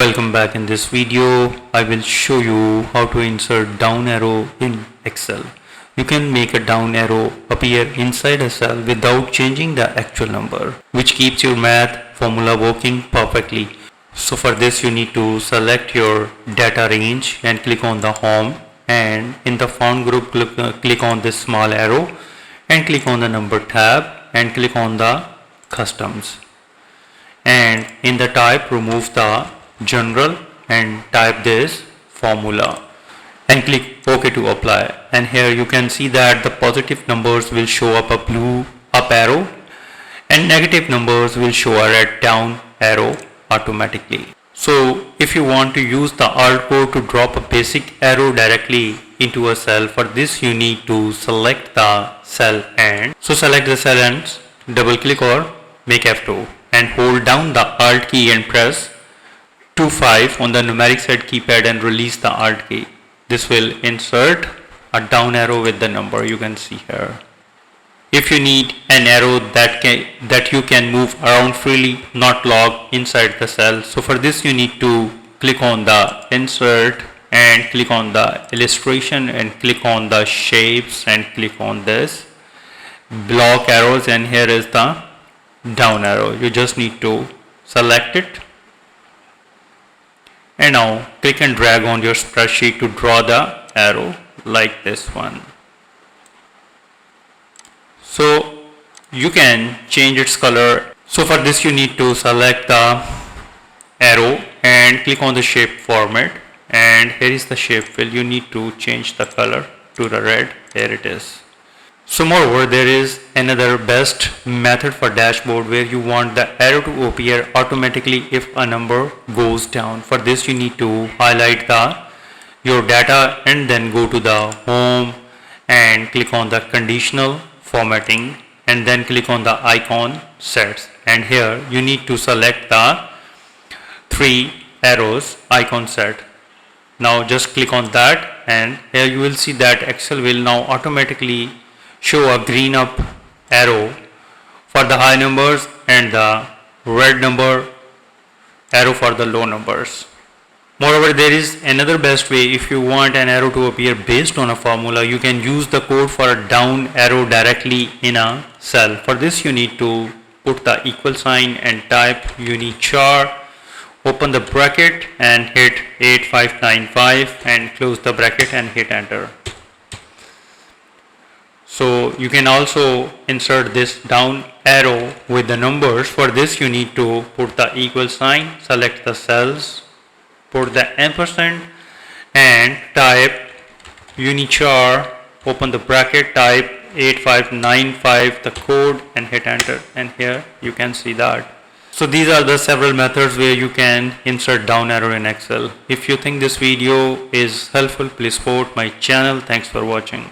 Welcome back. In this video I will show you how to insert down arrow in Excel. You can make a down arrow appear inside a cell without changing the actual number, which keeps your math formula working perfectly. So for this you need to select your data range and click on the home, and in the font group click on this small arrow and click on the number tab and click on the customs, and in the type remove the general and type this formula and click OK to apply. And here you can see that the positive numbers will show up a blue up arrow and negative numbers will show a red down arrow automatically. So if you want to use the alt code to drop a basic arrow directly into a cell, for this you need to select the cell, and so select the cell and double click or make F2 and hold down the alt key and press 2-5 on the numeric set keypad and release the alt key. This will insert a down arrow with the number you can see here. If you need an arrow that you can move around freely, not locked inside the cell, so for this you need to click on the insert and click on the illustration and click on the shapes and click on this block arrows, and here is the down arrow. You just need to select it. And now click and drag on your spreadsheet to draw the arrow like this one. So you can change its color. So for this you need to select the arrow and click on the shape format, and here is the shape fill. You need to change the color to the red. Here it is. So moreover, there is another best method for dashboard where you want the arrow to appear automatically if a number goes down. For this you need to highlight your data and then go to the home and click on the conditional formatting and then click on the icon sets, and here you need to select the 3 arrows icon set. Now just click on that, and here you will see that Excel will now automatically show a green up arrow for the high numbers and the red number arrow for the low numbers. Moreover, there is another best way. If you want an arrow to appear based on a formula, you can use the code for a down arrow directly in a cell. For this you need to put the equal sign and type unichar, open the bracket and hit 8595 and close the bracket and hit enter. So you can also insert this down arrow with the numbers. For this you need to put the equal sign, select the cells, put the ampersand and type unichar, open the bracket, type 8595 the code and hit enter, and here you can see that. So these are the several methods where you can insert down arrow in Excel. If you think this video is helpful, please support my channel. Thanks for watching.